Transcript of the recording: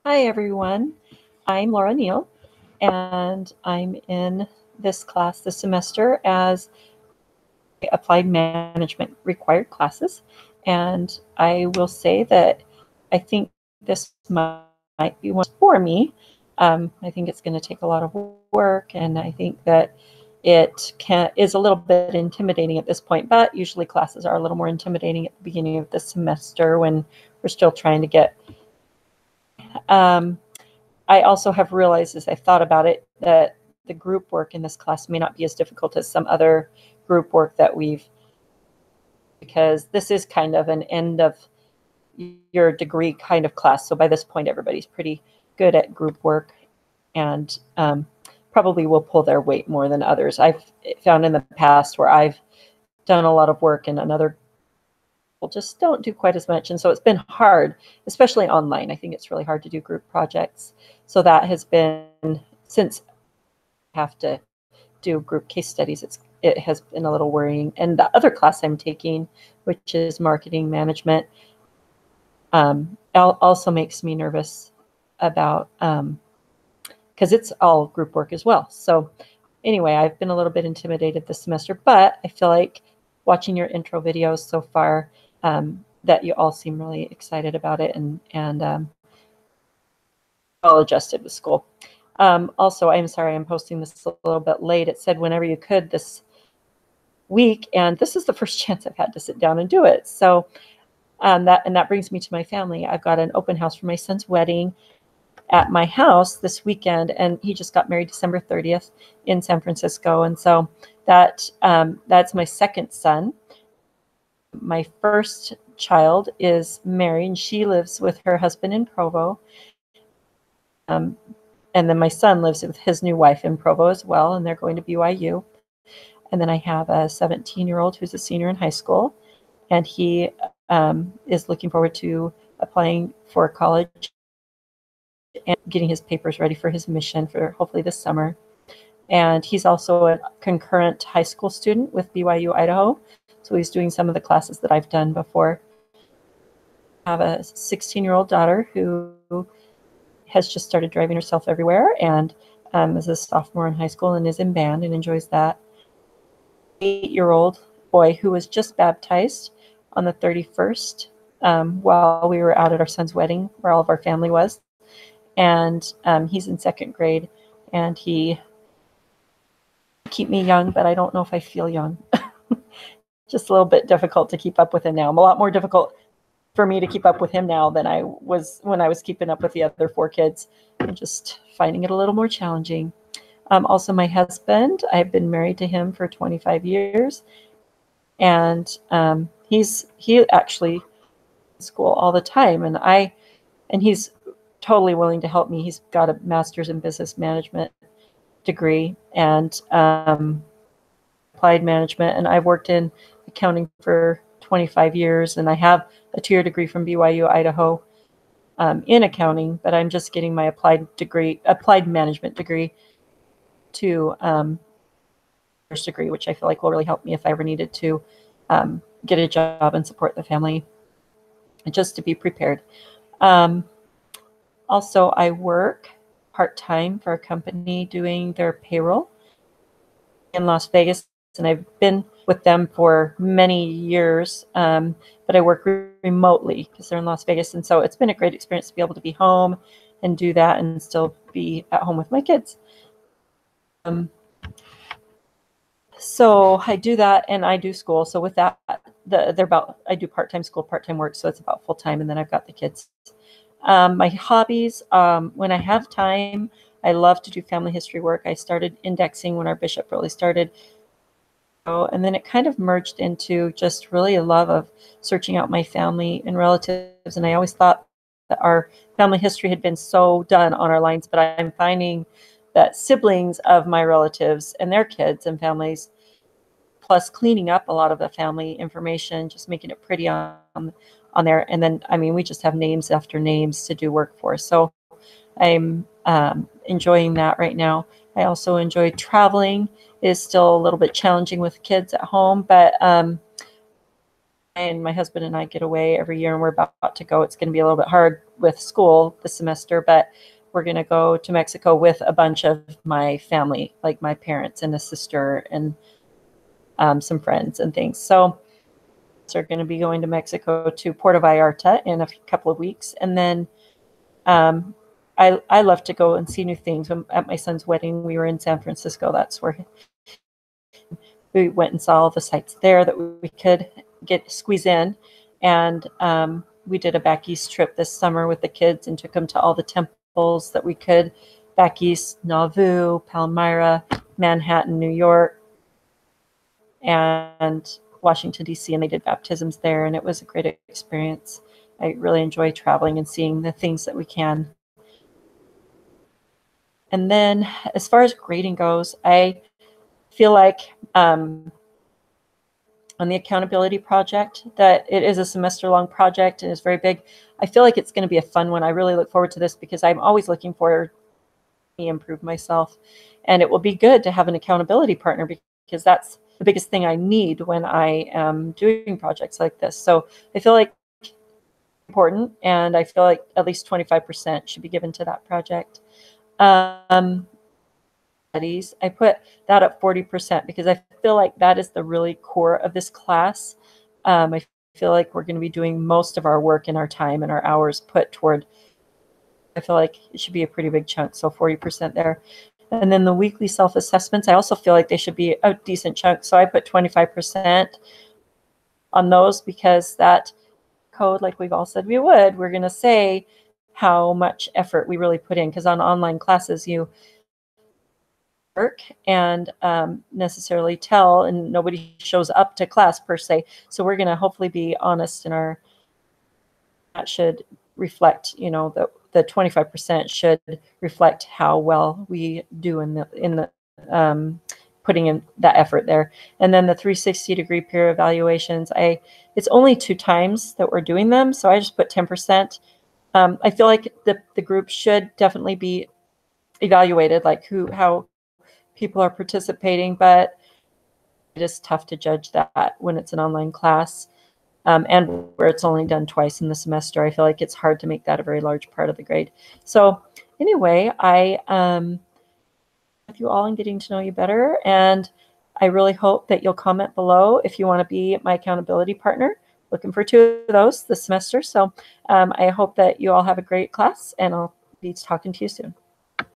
Hi, everyone. I'm Laura Neal, and I'm in this class this semester as applied management required classes. And I will say that I think this might be one for me. I think it's going to take a lot of work, and I think that is a little bit intimidating at this point, but usually classes are a little more intimidating at the beginning of the semester when we're still trying to get I also have realized as I thought about it that the group work in this class may not be as difficult as some other group work that because this is kind of an end of your degree kind of class. So by this point, everybody's pretty good at group work and probably will pull their weight more than others. I've found in the past where I've done a lot of work and another people just don't do quite as much. And so it's been hard, especially online. I think it's really hard to do group projects. So that has been, since I have to do group case studies, it has been a little worrying. And the other class I'm taking, which is marketing management, also makes me nervous about, because it's all group work as well. So anyway, I've been a little bit intimidated this semester, but I feel like watching your intro videos so far, that you all seem really excited about it and well adjusted with school. Also, I'm sorry I'm posting this a little bit late. It said whenever you could this week, and this is the first chance I've had to sit down and do it. So that brings me to my family. I've got an open house for my son's wedding at my house this weekend, and he just got married December 30th in San Francisco. And so that's my second son. My first child is married, and she lives with her husband in Provo. And then my son lives with his new wife in Provo as well, and they're going to BYU. And then I have a 17-year-old who's a senior in high school, and he is looking forward to applying for college and getting his papers ready for his mission for hopefully this summer. And he's also a concurrent high school student with BYU Idaho. So he's doing some of the classes that I've done before. I have a 16-year-old daughter who has just started driving herself everywhere and is a sophomore in high school and is in band and enjoys that. 8-year-old boy who was just baptized on the 31st while we were out at our son's wedding where all of our family was. And he's in second grade, and he keep me young, but I don't know if I feel young. Just a little bit difficult to keep up with him now. I'm a lot more difficult for me to keep up with him now than I was when I was keeping up with the other 4 kids. I'm just finding it a little more challenging. Also, my husband, I've been married to him for 25 years, and he actually in school all the time, and he's totally willing to help me. He's got a master's in business management degree and applied management, and I've worked in accounting for 25 years, and I have a 2-year degree from BYU Idaho in accounting, but I'm just getting my applied management degree to first degree, which I feel like will really help me if I ever needed to get a job and support the family, and just to be prepared. Also, I work part-time for a company doing their payroll in Las Vegas, and I've been with them for many years, but I work remotely because they're in Las Vegas, and so it's been a great experience to be able to be home and do that and still be at home with my kids. So I do that, and I do school. So with that, I do part-time school, part-time work, so it's about full-time, and then I've got the kids. My hobbies, when I have time, I love to do family history work. I started indexing when our bishop really started. And then it kind of merged into just really a love of searching out my family and relatives. And I always thought that our family history had been so done on our lines, but I'm finding that siblings of my relatives and their kids and families, plus cleaning up a lot of the family information, just making it pretty on there. And then, I mean, we just have names after names to do work for. So I'm enjoying that right now. I also enjoy traveling. It is still a little bit challenging with kids at home, but and my husband and I get away every year, and we're about to go. It's going to be a little bit hard with school this semester, but we're going to go to Mexico with a bunch of my family, like my parents and a sister and some friends and things. So we're going to be going to Mexico to Puerto Vallarta in a couple of weeks. And then I love to go and see new things. At my son's wedding, we were in San Francisco. That's where we went and saw all the sites there that we could squeeze in. And we did a back east trip this summer with the kids and took them to all the temples that we could back east: Nauvoo, Palmyra, Manhattan, New York, and Washington, D.C., and they did baptisms there, and it was a great experience. I really enjoy traveling and seeing the things that we can. And then as far as grading goes, I feel like on the accountability project, that it is a semester-long project and it's very big. I feel like it's going to be a fun one. I really look forward to this because I'm always looking for to improve myself. And it will be good to have an accountability partner because that's the biggest thing I need when I am doing projects like this. So I feel like it's important, and I feel like at least 25% should be given to that project. Studies, I put that at 40% because I feel like that is the really core of this class. I feel like we're going to be doing most of our work and our time and our hours put toward, I feel like it should be a pretty big chunk, so 40% there. And then the weekly self-assessments, I also feel like they should be a decent chunk, so I put 25% on those because that code, like we've all said we would, we're going to say how much effort we really put in, because on online classes you work and necessarily tell, and nobody shows up to class per se. So we're going to hopefully be honest in our, that should reflect, you know, the 25% should reflect how well we do in the putting in that effort there. And then the 360-degree peer evaluations, it's only 2 times that we're doing them, so I just put 10%. I feel like the group should definitely be evaluated, like how people are participating, but it is tough to judge that when it's an online class, and where it's only done twice in the semester. I feel like it's hard to make that a very large part of the grade. So anyway, I with you all and getting to know you better, and I really hope that you'll comment below if you want to be my accountability partner. Looking for 2 of those this semester. So I hope that you all have a great class, and I'll be talking to you soon.